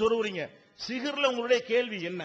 சொல்றீங்க. சிகர்ல உங்களுடைய கேள்வி என்ன?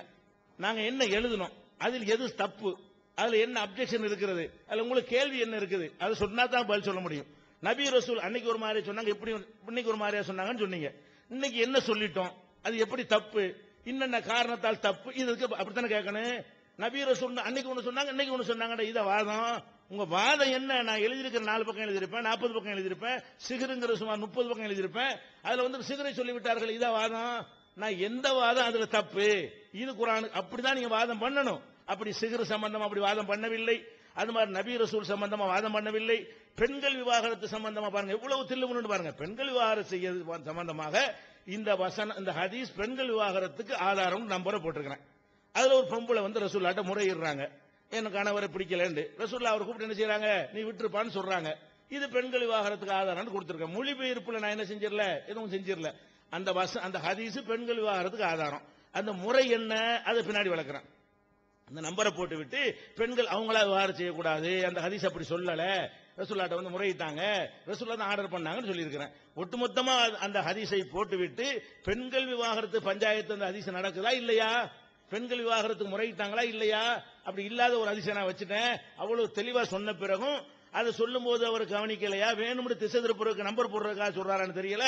நாங்க என்ன எழுதணும்? அதில் எது தப்பு? அதுல என்ன அப்ஜெக்ஷன் இருக்கிறது? அதுல உங்களுக்கு கேள்வி என்ன இருக்குது? அதை சொன்னா தான் பதில் சொல்ல முடியும். நபி ரசூல் அன்னைக்கு ஒரு மாதிரி சொன்னாங்க, இப்படி இன்னைக்கு ஒரு மாதிரியா சொன்னாங்கன்னு சொன்னீங்க. இன்னைக்கு என்ன சொல்லிட்டோம்? அது எப்படி தப்பு? இன்னென்ன காரணத்தால் தப்பு? இதுக்கு அப்படித்தானே கேட்கணும். நபி ரசூல் அன்னைக்கு ஒண்ணு சொன்னாங்க, இன்னைக்கு ஒண்ணு சொன்னாங்க. இத வாதம். உங்க வாதம் என்ன? நான் எழுதியிருக்கிற 4 பக்கம் எழுதியிருப்பேன், 40 பக்கம் எழுதியிருப்பேன், சிகருங்கிற சுமார் 30 பக்கம் எழுதியிருப்பேன். அதுல வந்து சிகரை சொல்லிவிட்டார்கள். இத வாதம். நான் எந்த வாதம் அதுல தப்பு? இது குர்ஆன். அப்படிதான் நீங்க வாதம் பண்ணணும். அப்படி சிகர் சம்பந்தமா அப்படி வாதம் பண்ணவில்லை. அது மாதிரி நபி ரசூல் சம்பந்தமா வாதம் பண்ணவில்லை. பெண்கள் விவாகரத்து சம்பந்தமா பாருங்க எவ்வளவு தில்லுமுன்னு பாருங்க. பெண்கள் விவாகரத்து செய்ய சம்பந்தமாக இந்த வசனம், இந்த ஹதீஸ் பெண்கள் விவாகரத்துக்கு ஆதாரம் நம்பரை போட்டிருக்கிறேன். அதுல ஒரு பொம்பளை வந்து ரசூல்லாட்ட முறையிடுறாங்க, என் கணவரை பிடிக்கலன்னு. ரசூல்லா அவர் கூப்பிட்டு என்ன செய்யறாங்க? நீ விட்டுருப்பான்னு சொல்றாங்க. இது பெண்கள் விவாகரத்துக்கு ஆதாரம் கொடுத்திருக்கேன். மொழிபெயர்ப்புல நான் என்ன செஞ்சிடல, எதுவும் செஞ்சிடல. அந்த ஹதீஸ் பெண்கள் விவாகரத்துக்கு ஆதாரம். அந்த முறை என்ன, அதை பின்னாடி வளர்க்கிறேன். அந்த நம்பரை போட்டு விட்டு பெண்கள் அவங்களா விவாகரத்து செய்யக்கூடாது, அந்த ஹதீஸ் அப்படி சொல்லல, ரசூல்லாட்ட வந்து முறையிட்டாங்க, ரசூல்லா தான் ஆர்டர் பண்ணாங்கன்னு சொல்லியிருக்கிறேன். ஒட்டுமொத்தமா அந்த ஹதீஸை போட்டு விட்டு பெண்கள் விவாகரத்து பஞ்சாயத்து அந்த ஹதீஸ் நடக்குதா இல்லையா? பெண்கள் விவாகரத்துக்கு முறையிட்டாங்களா இல்லையா? அப்படி இல்லாத ஒரு ஹதீஸை நான் வச்சுட்டேன். அவ்வளவு தெளிவா சொன்ன பிறகும் அதை சொல்லும் போது அவர் கவனிக்கலையா? வேணும்னு திசை திருப்புறதுக்கு நம்பர் போடுறதுக்காக சொல்றாரான்னு தெரியல.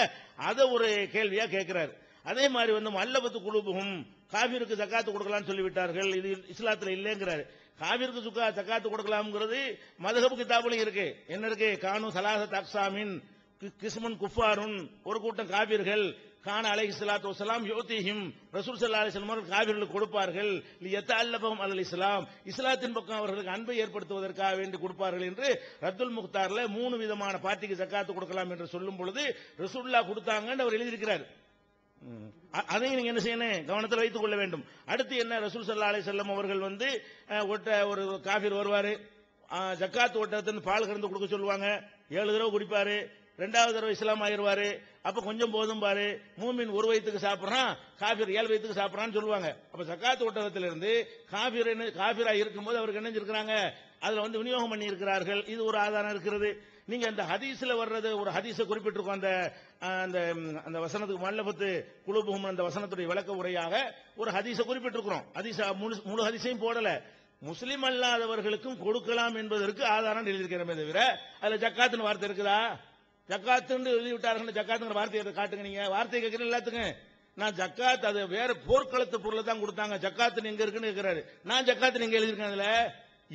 அதை ஒரு கேள்வியா கேட்கிறாரு. அதே மாதிரி வந்து மல்லபத்து குழுபுகும் காபிருக்கு ஜக்காத்து கொடுக்கலாம்னு சொல்லிவிட்டார்கள். இது இஸ்லாத்துல இல்லைங்கிறாரு. காபிருக்கு ஜக்காத்து கொடுக்கலாம்ங்கிறது மதுஹப் கிதாபுலையும் இருக்கு. என்ன இருக்கு? கானு சலாசத் அக்ஸாமின் கிஸ்முன் குஃபாருன், ஒரு கூட்டம் காபிர்கள், கான அலைஹிஸ்ஸலாத்து வஸலாம் யோதிஹிம், ரசூல் ஸல்லல்லாஹு அலைஹி வஸல்லம் அவர்கள் காபிர்களுக்கு கொடுப்பார்கள், லியத்தஅல்லபஹும் அலல் இஸ்லாம், இஸ்லாத்தின் பக்கம் அவர்களுக்கு அன்பை ஏற்படுத்துவதற்காக வேண்டி கொடுப்பார்கள் என்று ரத்துல் முக்தார்ல 3 விதமான பார்ட்டிக்கு ஜக்காத்து கொடுக்கலாம் என்று சொல்லும் பொழுது ரசூலுல்லாஹ் கொடுத்தாங்கன்னு அவர் எழுதியிருக்கிறார். அதையும் நீங்க என்ன செய்யணும், கவனத்தில் வைத்துக் கொள்ள வேண்டும். அடுத்து என்ன? ரசூல் ஸல்லல்லாஹு அலைஹி வஸல்லம் அவர்கள் வந்து ஒரு காபிர் வருவாரு, ஜக்காத் ஒட்டத்தின் பால் கறந்து கொடுக்க சொல்லுவாங்க, 7 தடவை குடிப்பாரு, 2வது தடவை இஸ்லாம் ஆயிருவாரு. அப்ப கொஞ்சம் போதும் பாரு, மூமின் ஒரு வயிற்றுக்கு சாப்பிடுறான், காபிர் 7 வயிற்றுக்கு சாப்பிடறான்னு சொல்லுவாங்க. அப்ப ஜக்காத் ஒட்டகத்திலிருந்து காபிரா இருக்கும்போது அவருக்கு என்ன செஞ்சிருக்கிறாங்க? அதுல வந்து விநியோகம் பண்ணி இருக்கிறார்கள். இது ஒரு ஆதாரம் இருக்கிறது. நீங்க அந்த ஹதீஸ்ல வர்றது ஒரு ஹதீஸை குறிப்பிட்டிருக்கோம். அந்த வசனத்துக்கு மல்லபத்து குழுபுகும் அந்த வசனத்துடைய விளக்க உரையாக ஒரு ஹதீஸை குறிப்பிட்டிருக்கிறோம். ஹதீஸ் முழு ஹதீஸையும் போடல. முஸ்லிம் அல்லாதவர்களுக்கும் கொடுக்கலாம் என்பதற்கு ஆதாரம் எழுதியிருக்கிறமே தவிர அதுல ஜக்காத்துன்னு வார்த்தை இருக்குதா? ஜக்காத்துன்னு எழுதிவிட்டார்கள். ஜக்காத்துங்கிற வார்த்தையை காட்டுங்க. நீங்க வார்த்தை கேட்கிற எல்லாத்துக்கும் நான் ஜக்காத் அது வேற போர்க்களத்து பொருளை தான் கொடுத்தாங்க, ஜக்காத்து எங்க இருக்குன்னு கேட்கிறாரு. நான் ஜக்காத்து எங்க எழுதியிருக்கேன்? அதுல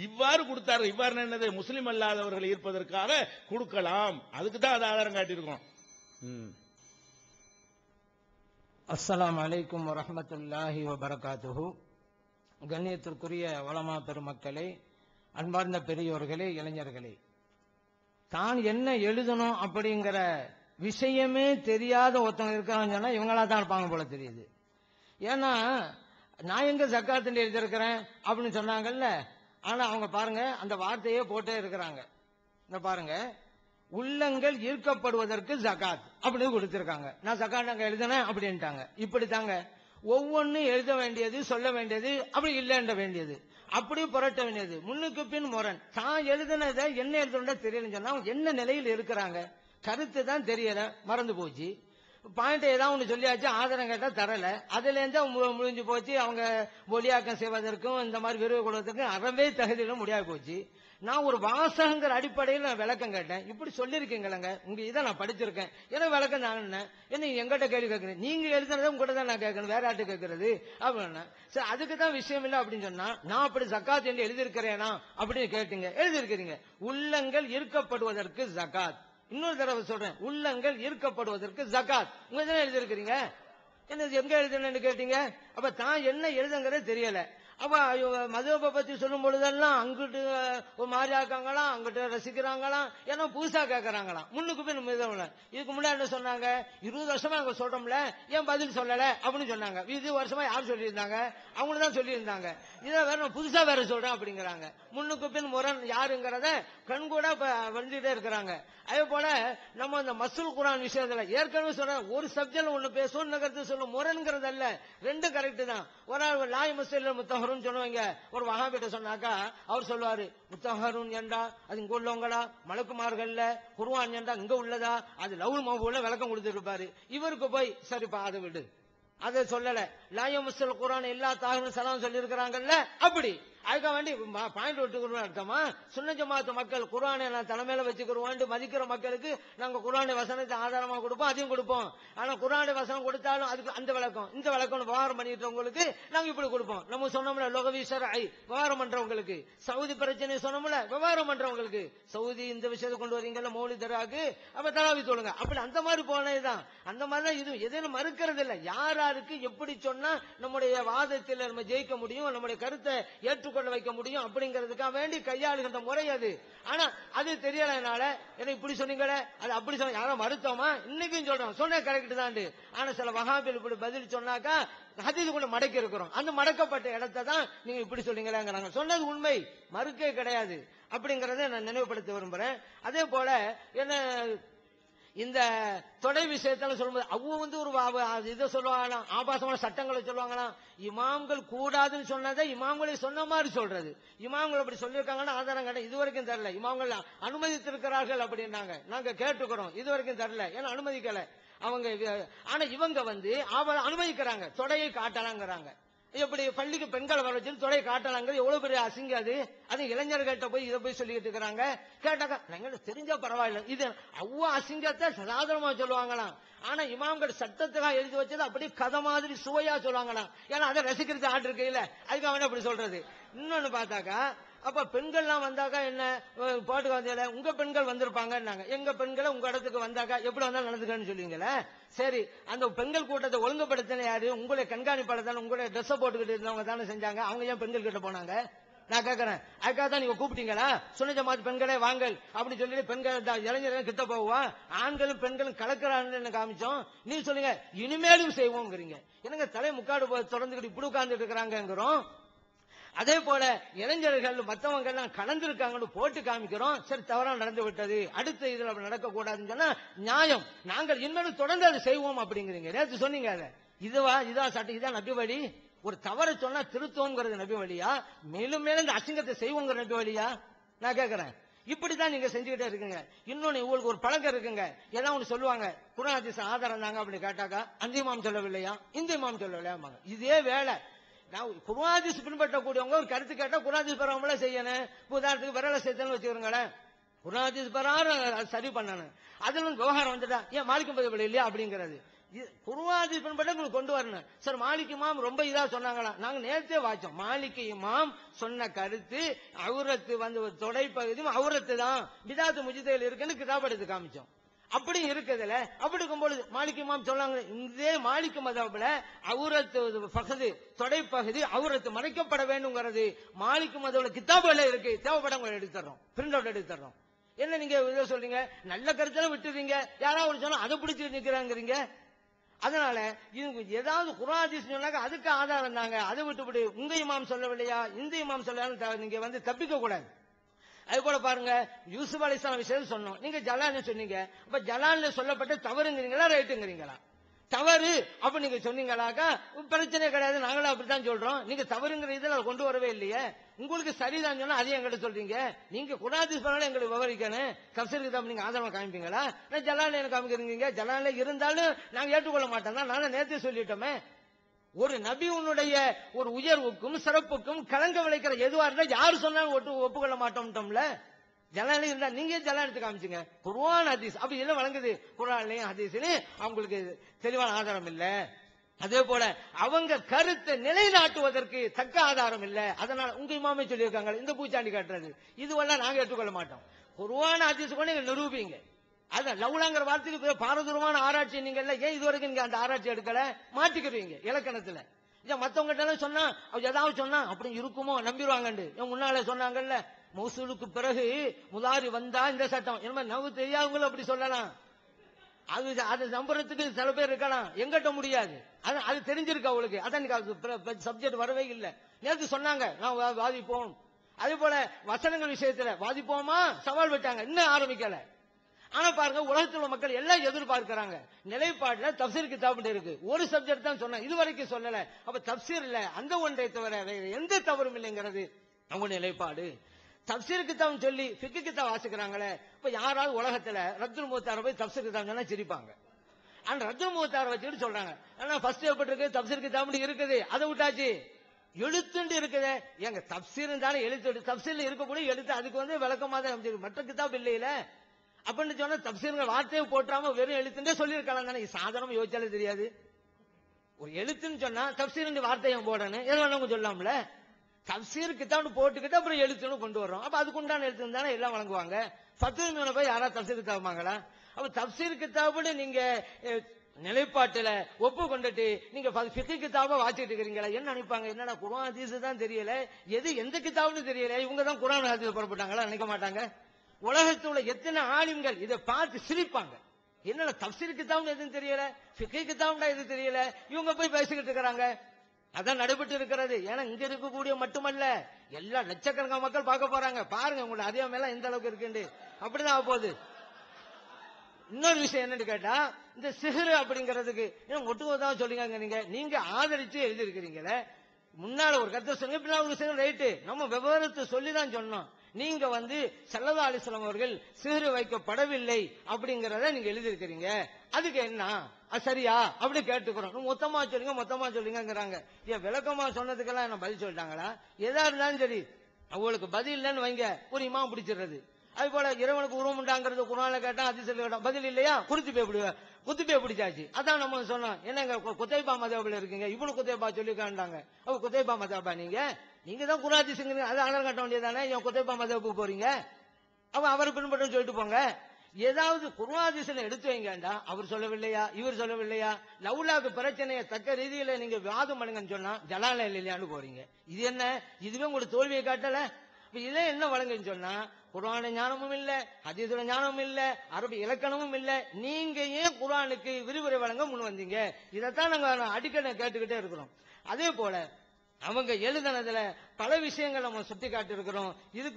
இவ்வாறு கொடுத்தாரு. இவ்வாறு என்னது? முஸ்லிம் அல்லாதவர்களை ஈர்ப்பதற்காக கொடுக்கலாம். அதுக்கு தான் அது ஆதாரம் காட்டியிருக்கோம். அஸ்ஸலாமு அலைக்கும் வரஹ்மத்துல்லாஹி வபரகாத்துஹு. கண்ணியத்திற்குரிய உலமா பெருமக்களே, அன்பார்ந்த பெரியோர்களே, இளைஞர்களே, தான் என்ன எழுதணும் அப்படிங்கிற விஷயமே தெரியாத ஒருத்தவங்க இருக்கிறான்னு சொன்னா இவங்களா தான் இருப்பாங்க போல தெரியுது. ஏன்னா நான் எங்க ஜக்காத்துன்னு எழுதியிருக்கிறேன் அப்படின்னு சொன்னாங்கல்ல. ஆனா அவங்க பாருங்க அந்த வார்த்தையே போட்டே இருக்கிறாங்க. இந்த பாருங்க, உள்ளங்கள் ஈர்க்கப்படுவதற்கு ஜகாத் அப்படின்னு கொடுத்திருக்காங்க. நான் ஜகாத் அங்க எழுதினேன் அப்படின்ட்டாங்க. இப்படி தாங்க ஒவ்வொன்னும் எழுத வேண்டியது, சொல்ல வேண்டியது, அப்படி இல்லைன்ற வேண்டியது, அப்படி புரட்ட வேண்டியது, முன்னுக்கு பின் முரண். தான் எழுதினதை என்ன எழுதணும்னா தெரியலன்னு சொன்னா அவங்க என்ன நிலையில் இருக்கிறாங்க, கருத்து தான் தெரியல, மறந்து போச்சு. பாயிண்ட் ஏதாவது ஒன்று சொல்லியாச்சு, ஆதாரம் கேட்டா தரல, அதுல இருந்து முடிஞ்சு போச்சு. அவங்க மொழியாக்கம் செய்வதற்கும் இந்த மாதிரி விரிவு கொள்வதற்கும் அறவே தகுதியில முடியாது போச்சு. நான் ஒரு வாசகங்கிற அடிப்படையில் நான் விளக்கம் கேட்டேன். இப்படி சொல்லியிருக்கீங்களங்க, உங்க இதை நான் படிச்சிருக்கேன், ஏன்னா விளக்கம் நான் என்ன எங்கிட்ட கேள்வி கேட்கிறேன், நீங்க எழுதுனதை உங்ககிட்ட தான் நான் கேட்கணும், வேற ஆட்டு கேட்கறது அப்படின்னா சரி, அதுக்கு தான் விஷயம் இல்லை அப்படின்னு சொன்னா நான் அப்படி ஜக்காத் என்று எழுதியிருக்கிறேனா அப்படின்னு கேட்டீங்க. எழுதியிருக்கிறீங்க. உள்ளங்கள் ஈர்க்கப்படுவதற்கு ஜகாத். இன்னொரு தடவை சொல்றேன், உள்ளங்கள் ஈர்க்கப்படுவதற்கு ஜகாத். உங்க தானே எழுதியிருக்கிறீங்க, என்ன எங்க எழுதுனு கேட்டீங்க. அப்ப தான் என்ன எழுதுங்கிறது தெரியல. அப்ப மதுவை பத்தி சொல்லும் பொழுதெல்லாம் அங்கிட்டு ஒரு மாதிரி ஆக்காங்களாம், அங்கிட்ட ரசிக்கிறாங்களாம், ஏன்னா புதுசா கேட்கறாங்களாம், முன்னுக்கு போய் நம்ம இதுக்கு முன்னாடி என்ன சொன்னாங்க, 20 வருஷமா அங்க சொல்றோம்ல, ஏன் பதில் சொல்லல அப்படின்னு சொன்னாங்க. 20 வருஷமா யார் சொல்லியிருந்தாங்க? அவங்களும் தான் சொல்லியிருந்தாங்க. இதை வேற நான் புதுசா வேற சொல்றேன் அப்படிங்கிறாங்க. முன்னுக்கு பின் முரண் யாருங்கிறத கண்கூட வந்துட்டே இருக்கிறாங்க. அதே போல நம்ம அந்த மசூல் குரான் விஷயத்துல ஏற்கனவே சொல்ற ஒரு சப்ஜெக்ட் ஒண்ணு பேசும், கருத்து சொல்லும், முரண்கிறது அல்ல, ரெண்டு கரெக்ட் தான். ஒரு லாய் மசூல் முத்தஹருன்னு சொல்லுவாங்க. ஒரு வஹாபிட்ட சொன்னாக்கா அவர் சொல்லுவாரு, முத்தஹருன் என்றா அது இங்க உள்ளவங்களா, மலக்குமார்கள்ல, குர்ஆன் என்றா இங்க உள்ளதா, அது லவுல் மஹ்பூல்ல விளக்கம் கொடுத்துருப்பாரு. இவருக்கு போய் சரிப்பா அதை விடு, அதை சொல்லல. லாயமுஸ்ஸல் குர்ஆன் எல்லா தாஹிரும் சலாம் சொல்லி இருக்கிறாங்கல்ல, அப்படி அதுக்காக வேண்டி பாயிண்ட் விட்டுக்கிறோம் அர்த்தமா? சுன்ன ஜமாத்து மக்கள் குர்ஆனை நான் தலைமையில வச்சுக்கிறோம் மதிக்கிற மக்களுக்கு நாங்க குர்ஆனை வசனத்தை ஆதாரமா கொடுப்போம், அதையும் கொடுப்போம். ஆனா குர்ஆனை வசனம் கொடுத்தாலும் அதுக்கு அந்த விளக்கம் இந்த விளக்கம் விவகாரம் பண்ணிட்டவங்களுக்கு நாங்க இப்படி கொடுப்போம். நம்ம சொன்னோம்ல லோகவி ஷர்ஐ விவகாரம் பண்றவங்களுக்கு, சவுதி பிரச்சனை சொன்னோம்ல விவகாரம் பண்றவங்களுக்கு, சவுதி இந்த விஷயத்தை கொண்டு வரீங்கல்ல மௌலி தராக்கு அப்ப தராவி சொல்லுங்க, அப்படி அந்த மாதிரி போனதுதான். அந்த மாதிரி தான் இது எதையும் மறுக்கிறது இல்லை. யாருக்கு எப்படி சொன்னா நம்முடைய வாதத்தில் நம்ம ஜெயிக்க முடியும், நம்முடைய கருத்தை ஏற்றுக்கொள்ள வைக்க முடியும் அப்படிங்கிறதுக்காக வேண்டி கையாளுகின்ற முறை அது. ஆனா அது தெரியலனால என்ன இப்படி சொன்னீங்களே அது அப்படி சொன்ன யாரும் மறுத்தோமா? இன்னைக்கும் சொல்றோம் சொன்ன கரெக்ட் தான். ஆனா சில வஹாபிகள் இப்படி பதில் சொன்னாக்கா ஹதீஸ் கூட மடக்கி இருக்கிறோம். அந்த மடக்கப்பட்ட இடத்தை தான் நீங்க இப்படி சொல்றீங்களாங்கிறாங்க. சொன்னது உண்மை, மறுக்கே கிடையாது அப்படிங்கறத நான் நினைவுபடுத்த விரும்புறேன். அதே போல என்ன இந்த தொடை விஷயத்தால சொல்லும்போது அவங்க ஒரு இதை சொல்லுவாங்களாம், ஆபாசமான சட்டங்களை சொல்லுவாங்களாம். இமாம்கள் கூடாதுன்னு சொன்னதை இமாம்களை சொன்ன மாதிரி சொல்றது. இமாம்கள் அப்படி சொல்லியிருக்காங்கன்னா ஆதாரம் கிடையாது, இதுவரைக்கும் தரல. இமாம்கள் அனுமதித்திருக்கிறார்கள் அப்படின்னாங்க, நாங்க கேட்டுக்கிறோம், இதுவரைக்கும் தரல, ஏன்னா அனுமதிக்கல அவங்க. ஆனா இவங்க அனுமதிக்கிறாங்க, தொடையை காட்டலாங்கிறாங்க. எப்படி பள்ளிக்கு பெண்களை வர வச்சு தொலை காட்டலாங்க, எவ்வளவு பெரிய அசிங்க அது. அது இளைஞர்கள்ட்ட போய் இதை போய் சொல்லிட்டு இருக்கிறாங்க. கேட்டாக்கா நாங்க தெரிஞ்சா பரவாயில்ல, இது அவ்வளவு அசிங்கத்தை சாதாரணமா சொல்லுவாங்களாம். ஆனா இமாம்கள் சட்டத்துக்காக எழுதி வச்சது அப்படியே கதை மாதிரி சுவையா சொல்லுவாங்களாம். ஏன்னா அதை ரசிக்கிறது ஆட்டு இருக்கையில, அதுக்காக அப்படி சொல்றது. இன்னொன்னு பார்த்தாக்கா அப்ப பெண்கள்லாம் வந்தாக்கா என்ன பாட்டுக்கு வந்தீங்களே உங்க பெண்கள் வந்திருப்பாங்கன்னாங்க. எங்க பெண்களை உங்க இடத்துக்கு வந்தாக்கா எப்படி வந்தாலும் நடந்துக்கன்னு சொல்லுவீங்களே. சரி, அந்த பெண்கள் கூட்டத்தை ஒழுங்குபடுத்தின யாரு? உங்களுடைய கண்காணிப்பாளர் தானே, உங்களுடைய ட்ரெஸ் போட்டுக்கிட்டு இருந்தவங்க தானே செஞ்சாங்க. அவங்க ஏன் பெண்கள் கிட்ட போனாங்க? நான் கேட்கறேன், அதுக்காக தான் நீங்க கூப்பிட்டீங்களா? சுன்ன ஜமாத் பெண்களே வாங்கல் அப்படின்னு சொல்லி பெண்கள் இளைஞர்கள் கிட்ட போவா, ஆண்களும் பெண்களும் கலக்கிறான்னு காமிச்சோம். நீ சொல்லுங்க இனிமேலும் செய்வோங்கிறீங்க. எனக்கு தலை முக்காடு தொடர்ந்துக்கிட்டு இப்படி உட்கார்ந்துட்டு இருக்கிறாங்கிறோம். அதே போல இளைஞர்கள் மற்றவங்க எல்லாம் கலந்திருக்காங்கன்னு போட்டு காமிக்கிறோம். சரி, தவறா நடந்து விட்டது, அடுத்த இதுல அப்படி நடக்க கூடாதுன்னு சொன்னா நியாயம். நாங்கள் இன்னும் தொடர்ந்து அதை செய்வோம் அப்படிங்கிறீங்க. நேற்று சொன்னீங்க அதை, இதான் சட்டம், இதான் நபி வழி. ஒரு தவறை சொன்னா திருத்தோங்கிறது நபி வழியா? மேலும் மேலும் இந்த அசிங்கத்தை செய்வோங்கிற நபி வழியா? நான் கேட்கிறேன். இப்படிதான் நீங்க செஞ்சுக்கிட்டே இருக்குங்க. இன்னொன்னு உங்களுக்கு ஒரு பழக்கம் இருக்குங்க, எல்லாம் ஒண்ணு சொல்லுவாங்க, குர்ஆன் ஹதீஸ் ஆதாரம் தாங்க அப்படின்னு கேட்டாக்கா அந்த இமாம் சொல்லவில்லையா, இந்த இமாம் சொல்லவில்லையா. இதே வேலை குர்ஆன் ஹதீஸ் பின்பற்றக்கூடியவங்க ஒரு கருத்து கேட்டா குர்ஆன் ஹதீஸ் பெறாமலே செய்யணும். உதாரணத்துக்கு விரல சேர்த்தன்னு வச்சுக்கிறோங்களேன், குர்ஆன் ஹதீஸ் பெறாம சரி பண்ணணும். அதுல விவகாரம் வந்துட்டா ஏன் மாலிக் மதுஹப் இல்லையா அப்படிங்கிறது. குர்ஆன் ஹதீஸ் பின்பற்ற கொண்டு வரணும். சார் மாலிக் இமாம் ரொம்ப இதா சொன்னாங்களா? நாங்க நேரத்தே வாச்சோம், மாலிக் இமாம் சொன்ன கருத்து அவுரத்து தொடைப்பகுதியும் அவுரத்து தான், பிதாத்து முஜ்தஹில் இருக்குன்னு கிதாப் எடுத்து காமிச்சோம். அப்படி இருக்குதுல. அப்படி இருக்கும்போது மாலிக் இமாம் சொன்னாங்க, இதே மாலிக் மதஹப்ல அவுரத்து பகுதி தொடைப்பகுதி அவுரத்து மறைக்கப்பட வேண்டும்ங்கிறது மாலிக் மதஹப்ல கிதாபுல இருக்கு. தேவைப்படவங்க எடுத்துறோம், பிரிண்ட் அவுட் எடுத்துறோம். என்ன நீங்க இதை சொல்றீங்க, நல்ல கருத்தெல்லாம் விட்டுறீங்க, யாராவது சொன்னா அதை பிடிச்சி நிக்கிறாங்கிறீங்க. அதனால ஏதாவது குர்ஆன் ஹதீஸ் சொன்னாக்க அதுக்கு ஆதாரம் தாங்க, அதை விட்டுவிட்டு உங்க இமாம் சொல்லவில்லையா இந்த இமாம் சொல்ல நீங்க தப்பிக்க கூடாது. அது போல பாருங்க, யூசுப் அலைஹிஸ்ஸலாம் விஷயம் சொன்னோம், நீங்க ஜலால்னு சொன்னீங்க. அப்ப ஜலால்ல சொல்லப்பட்ட தவறுங்கிறீங்களா ரைட்டுங்கிறீங்களா? தவறு அப்ப நீங்க சொன்னீங்களாக்கா பிரச்சனை கிடையாது, நாங்களும் அப்படித்தான் சொல்றோம். நீங்க தவறுங்கிற இதுல கொண்டு வரவே இல்லையே. உங்களுக்கு சரிதான் சொன்னா அதையும் எங்கிட்ட சொல்றீங்க. நீங்க குர்ஆன் ஹதீஸ் பண்ணாலும் எங்களுக்கு விவரிக்கணும். தஃப்சீர் கிதாப் நீங்க ஆதாரமா காமிப்பீங்களா? நான் ஜலால்ல எனக்கு காமிக்கிறீங்க. ஜலால்ல இருந்தாலும் நாங்க ஏற்றுக்கொள்ள மாட்டோம். நான் நேரத்தை சொல்லிட்டோமே, ஒரு நபியுடைய ஒரு உயர்வுக்கும் சிறப்புக்கும் கலங்க விளைக்கிற எதுவா இருந்தா யாரு சொன்னாலும் ஒப்புக்கொள்ள மாட்டோம்ல. ஜலாலி இருந்தா நீங்க ஜலாலத்து காமிச்சுங்க. குர்ஆன் ஹதீஸ் அப்படி என்ன வழங்குது? குர்ஆன்லயும் ஹதீஸ்லயும் அவங்களுக்கு தெளிவான ஆதாரம் இல்ல. அதே போல அவங்க கருத்தை நிலைநாட்டுவதற்கு தக்க ஆதாரம் இல்ல. அதனால உங்க இமாமே சொல்லியிருக்காங்க இந்த பூச்சாண்டி காட்டுறது, இதுவெல்லாம் நாங்க ஏற்றுக்கொள்ள மாட்டோம். குர்ஆன் ஹதீஸ் கூட நீங்க நிரூபிங்க. அதான் லவ்லாங்கிற வார்த்தைக்கு பாரதூரமான ஆராய்ச்சி நீங்க ஏன் இதுவரைக்கும் நீங்க அந்த ஆராய்ச்சி எடுக்கல? மாட்டிக்கிறீங்க இலக்கணத்துல. மத்தவங்க எல்லாம் சொன்னா ஏதாவது சொன்னா அப்படி இருக்குமோ நம்பிடுவாங்கண்டு. முன்னாலே சொன்னாங்கல்ல, மௌசூலுக்கு பிறகு முதாரி வந்தா இந்த சட்டம் என்ன நவு தெரியாதவங்களும் அப்படி சொல்லலாம். அது நம்புறதுக்கு சில பேர் இருக்கலாம், எங்கிட்ட முடியாது. அது தெரிஞ்சிருக்கு அவளுக்கு. அதான் சப்ஜெக்ட் வரவே இல்லை. நேற்று சொன்னாங்க நான் வாதிப்போம். அதே போல வசனங்கள் விஷயத்துல வாதிப்போமா சவால் விட்டாங்க, இன்னும் ஆரம்பிக்கல. ஆனா பாருங்க, உலகத்தில் உள்ள மக்கள் எல்லாம் எதிர்பார்க்கிறாங்க. நிலைப்பாடுல தஃப்சீர் கிதாப் இருக்கு, ஒரு சப்ஜெக்ட் தான் சொன்ன, இதுவரைக்கும் சொல்லல. அப்ப தஃப்சீர் இல்ல, அந்த ஒன்றை தவிர எந்த தவறும் இல்லைங்கிறது அவங்க நிலைப்பாடு. தஃப்சீர் கிதாப் சொல்லி ஃபிக்ஹ் கிதாப் வாசிக்கிறாங்களே, இப்ப யாராவது உலகத்துல ரத்துல் முத்தார போய் தஃப்சீர் கிதாப் சொன்னா சிரிப்பாங்க. ஆனா ரத்ன முகத்தார வச்சுட்டு சொல்றாங்க. ஆனா ஃபர்ஸ்ட் எப்படி இருக்கு, தப்சீர் கிதாப் இருக்குது, அதை விட்டாச்சு. எழுத்துண்டு இருக்குது. எங்க தப்சீர் தானே எழுத்து, தப்சீர்ல இருக்கக்கூடிய எழுத்து, அதுக்கு விளக்கமா தான் அமைஞ்சிருக்கு, மற்ற கிதாப் இல்லையில. அப்படின்னு சொன்னா தப்சீருங்க வார்த்தையை போட்டாம வெறும் எழுத்துட்டே சொல்லியிருக்கலாம் தானே. சாதாரணமா யோசிச்சாலே தெரியாது. ஒரு எழுத்துன்னு சொன்னா தப்சீர் வார்த்தையை போடணும், எது வேணாலும் சொல்லலாம்ல. தப்சீர் கிதாப்னு போட்டுக்கிட்டு அப்புறம் எழுத்துன்னு கொண்டு வரோம். அப்ப அதுக்கு உண்டான எழுத்து தானே எல்லாம் வழங்குவாங்க. ஃபத்வா மேல போய் யாரா தப்சீர் கிதாபாங்களா? அப்ப தப்சீர் கிதாப்னு நீங்க நிலைப்பாட்டுல ஒப்பு கொண்டுட்டு நீங்க ஃபிக்ஹ் கிதாபை வாசிட்டு இருக்கிறீங்களா? என்ன நினைப்பாங்க, என்னடா குர்ஆன் ஹதீஸ் தான் தெரியல, எது எந்த கிதாப்னு தெரியல, இவங்க தான் குர்ஆன் ஹதீஸ் புறப்பட்டாங்களா? நினைக்க மாட்டாங்க. உலகத்துல எத்தனை ஆலிம்கள் இதை பார்த்து சிரிப்பாங்க. என்னடா தப்சீர் கிதாப்னு எதுவும் தெரியல, ஃபிக்ஹ் கிதாப்னா எது தெரியல, இவங்க போய் பேசிக்கிட்டு இருக்கிறாங்க. அதான் நடைபெற்று இருக்கிறது. ஏன்னா இங்க இருக்கக்கூடிய மட்டுமல்ல, எல்லா லட்சக்கணக்கான மக்கள் பார்க்க போறாங்க. பாருங்க உங்களோட அறியாமை எல்லாம் எந்த அளவுக்கு இருக்குன்னு. அப்படிதான் ஆக போகுது. இன்னொரு விஷயம் என்னன்னு கேட்டா, இந்த சிஹ்ரு அப்படிங்கிறதுக்கு ஒட்டுமொத்தமா சொல்றீங்க. நீங்க ஆதரிச்சு எழுதி இருக்கிறீங்களே, முன்னால ஒரு கருத்தை சொன்னீங்க, பின்னால ஒரு விஷயம் ரைட்டு, நம்ம விவரத்தை சொல்லிதான் சொன்னோம். நீங்க ஸல்லல்லாஹு அலைஹி வஸல்லம் அவர்கள் சிஹ்ரு வைக்கப்படவில்லை அப்படிங்கறத நீங்க எழுதி இருக்கிறீங்க, அதுக்கு என்ன, அது சரியா அப்படி கேட்டுக்கிறோம். மொத்தமா சொல்லுங்கிறாங்க. ஏன் விளக்கமா சொன்னதுக்கெல்லாம் என்ன பதில் சொல்லிட்டாங்களா? எதா இருந்தாலும் சரி அவங்களுக்கு பதில் இல்லைன்னு வைங்க, ஒரு இமாம் பிடிச்சிடுறது. அது போல இறைவனுக்கு உருவம் உண்டாங்கிறது குர்ஆன்ல கேட்டா ஹதீஸ்ல கேட்டா பதில் இல்லையா, குத்துப்பே பிடிச்சாச்சு. அதான் நம்ம சொன்னோம், என்னங்க குதைபா மதஹ்ல இருக்கீங்க, இப்னு குதைபா சொல்லிக்காண்டாங்க. அப்ப குதைபா மதஹ்பா நீங்க தான் குர்ஆன் ஹதீஸ்ங்கறீங்க, அது ஆதாரம் காட்ட வேண்டியதானே. ஏன் குதைபா மதஹ்புக்கு போறீங்க? அப்ப அவர் பின்பற்ற சொல்லிட்டு போங்க. ஏதாவது குர்ஆன் ஹதீஸ்ல எடுத்து வைங்கடா. அவர் சொல்லவில்லையா, இவர் சொல்லவில்லையா, லவ்லாக்கு பிரச்சனையை தக்க ரீதியில நீங்க வாதம் பண்ணுங்கன்னு சொன்னா ஜலால இல்லையான்னு போறீங்க. இது என்ன, இதுவே உங்களுக்கு தோல்வியை காட்டல. இதுல என்ன வழங்குன்னு சொன்னா, குர்ஆன் ஞானமும் இல்ல, ஹதீஸ்ல ஞானமும் இல்ல, அரபி இலக்கணமும் இல்ல, நீங்க ஏன் குர்ஆனுக்கு விரிவுரை வழங்க முன் வந்தீங்க? இதைத்தான் நாங்க அடிக்கடி கேட்டுக்கிட்டே இருக்கிறோம். அதே போல அவங்க எழுதுனதுல பல விஷயங்கள் நம்ம சுட்டி காட்டி இருக்கிறோம். இது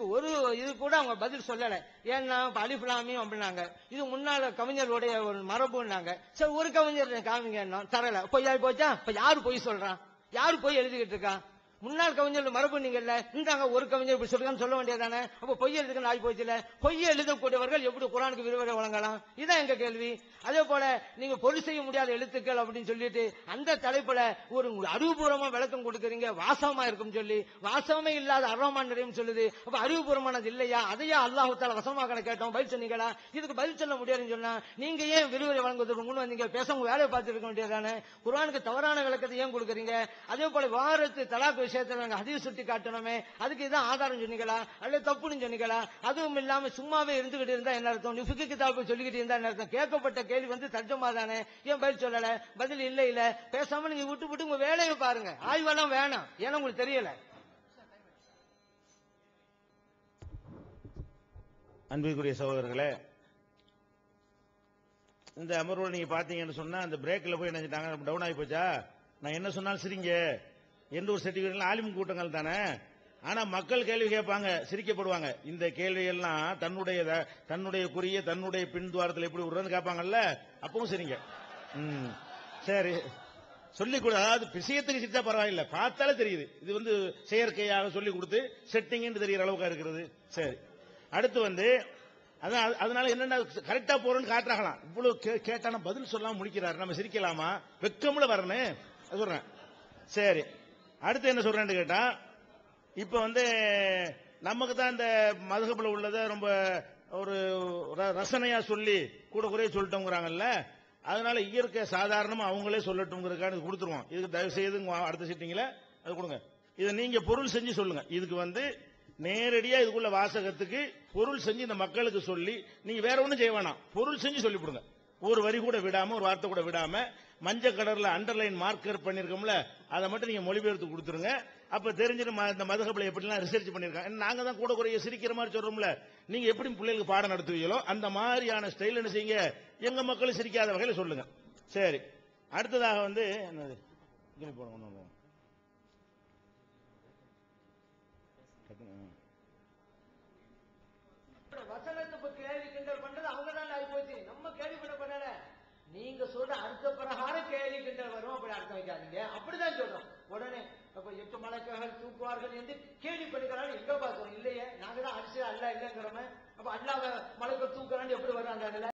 கூட அவங்க பதில் சொல்லல. ஏன்னா அலிஃப் லாம் மீம் அப்படின்னாங்க, இது முன்னால கவிஞர்களுடைய ஒரு மரபுன்னாங்க. சரி, ஒரு கவிஞர் காமிங்க, தரல, பொய்யா போச்சா? இப்ப யாரு பொய் சொல்றான், யாரு பொய் எழுதிக்கிட்டு இருக்கா? முன்னாள் கவிஞர் மரபு நீங்கல்ல, இந்தாங்க ஒரு கவிஞர் இப்படி சொல்றான்னு சொல்ல வேண்டியதானே. அப்ப பொய் எழுதுக்கு ஆகி போச்சுல. பொய் எழுதக்கூடியவர்கள் எப்படி குர்ஆனுக்கு விரிவுரை வழங்கலாம்? இதான் எங்க கேள்வி. அதே போல நீங்க பொருள் செய்ய முடியாத எழுத்துக்கள் அப்படின்னு சொல்லிட்டு அந்த தலைப்புல ஒரு அறிவுபூர்வமா விளக்கம் கொடுக்குறீங்க, வாசகமா இருக்கும் சொல்லி. வாசகமே இல்லாத அர்ரஹ்மான் நிறையும் சொல்லுது. அப்ப அறிவுபூர்வமானது இல்லையா? அதையா அல்லாஹ் தஆலா வசமாக்க கேட்டோம், பதில் சொன்னீங்களா? இதுக்கு பதில் சொல்ல முடியாதுன்னு சொன்னா நீங்க ஏன் விரிவுரை வழங்குவதற்கு முன் வந்தீங்க? பேசாம வேலையை பார்த்துட்டு இருக்க வேண்டியதானே. குர்ஆனுக்கு தவறான விளக்கத்தை ஏன் கொடுக்குறீங்க? அதே போல வாரத்து தலாக் விஷயத்துல நாங்க ஹதீஸ் சுட்டி காட்டணுமே, அதுக்கு இதான் ஆதாரம் சொன்னீங்களா, அல்ல தப்புன்னு சொன்னீங்களா? அதுவும் இல்லாம சும்மாவே இருந்துகிட்டு இருந்தா என்ன அர்த்தம்? ஃபிக்ஹ் கிதாப் சொல்லிக்கிட்டு இருந்தா என்ன அர்த்தம்? கேட்கப்பட்ட கேள்வி தர்ஜமா தானே, ஏன் பதில் சொல்லல? பதில் இல்ல, பேசாம நீங்க விட்டு உங்க வேலையை பாருங்க, ஆய்வெல்லாம் வேணாம், ஏன்னா உங்களுக்கு தெரியல. அன்பிற்குரிய சகோதரர்களே, இந்த அமர்வுல நீங்க பாத்தீங்கன்னு சொன்னா அந்த பிரேக்ல போய் நினைச்சிட்டாங்க, டவுன் ஆகி போச்சா, நான் என்ன சொன்னாலும் சிரிங்க எந்த ஒரு சர்டிபிகேட் ஆலிம் கூட்டங்கள் தானே. ஆனா மக்கள் கேள்வி கேட்பாங்க, சிரிக்கப்படுவாங்க. இந்த கேள்வியெல்லாம் தன்னுடைய குறிய தன்னுடைய பின்துவாரத்தில் எப்படி விடுறதுன்னு கேட்பாங்கல்ல, அப்பவும் சரிங்க. சரி, சொல்லி கொடு. அதாவது விஷயத்துக்கு சிரிச்சா பரவாயில்ல, பார்த்தாலே தெரியுது இது செயற்கையாக சொல்லி கொடுத்து செட்டிங் தெரிகிற அளவுக்கு இருக்கிறது. சரி, அடுத்து அதனால என்னென்ன கரெக்டா போறோம்னு காட்டுறாங்களாம். இவ்வளவு கேட்டான பதில் சொல்லாம முடிக்கிறாரு, நம்ம சிரிக்கலாமா? வெக்கம்ல வரணும் சொல்றேன். சரி, அடுத்து என்ன சொல்றேன்னு கேட்டா, இப்ப நமக்கு தான் இந்த மதுஹப்ல உள்ளத ரொம்ப ஒரு ரசனையா சொல்லி கூட குறைய சொல்லிட்டோங்கிறாங்கல்ல, அதனால இயற்கை சாதாரணமா அவங்களே சொல்லட்டும்ங்கிறதுக்காக கொடுத்துருவோம். இதுக்கு தயவு செய்து அடுத்த சிட்டிங்ல அது கொடுங்க. இதை நீங்க பொருள் செஞ்சு சொல்லுங்க. இதுக்கு நேரடியா இதுக்குள்ள வாசகத்துக்கு பொருள் செஞ்சு இந்த மக்களுக்கு சொல்லி, நீங்க வேற ஒண்ணும் செய்ய வேணாம், பொருள் செஞ்சு சொல்லி கொடுங்க. ஒரு வரி கூட விடாம, ஒரு வார்த்தை கூட விடாம, மஞ்சள் கலர்ல அண்டர்லைன் மார்க்கர் பண்ணிருக்கோம்ல, அதை மட்டும் நீங்க மொழிபெயர்த்து கொடுத்துருங்க. அப்ப தெரிஞ்சிடும் இந்த மதுஹப்ல எப்படிலாம் ரிசர்ச் பண்ணிருக்காங்க. நாங்க தான் கூட குறைய சிரிக்கிற மாதிரி சொல்றோம்ல, நீங்க எப்படி பிள்ளைகளுக்கு பாடம் நடத்துவீங்களோ அந்த மாதிரியான ஸ்டைல் என்ன செய்யுங்க, எங்க மக்களும் சிரிக்காத வகையில சொல்லுங்க. சரி, அடுத்ததாக என்னது போடுங்க, வசனத்தை கேள்வி கிண்டல் பண்றது அவங்க தான் ஆகி போச்சு, நம்ம கேள்வி பண்ண. நீங்க சொல்ற அர்த்த பிரகாரம் கேள்வி கிண்டல் வரும், அப்படி அர்த்தம் வைக்காதீங்க. அப்படிதான் சொல்றோம். உடனே அப்ப 8 மலக்குகள் தூக்குவார்கள் என்று கேள்வி பண்ணிக்கிறாங்க, எங்க பார்த்தோம் இல்லையே, நாங்க தான் அரிசி அல்ல இல்லைங்கிறோமே. அப்ப அல்லாஹ் மலக்கு தூக்குறான்னு எப்படி வரும் அந்த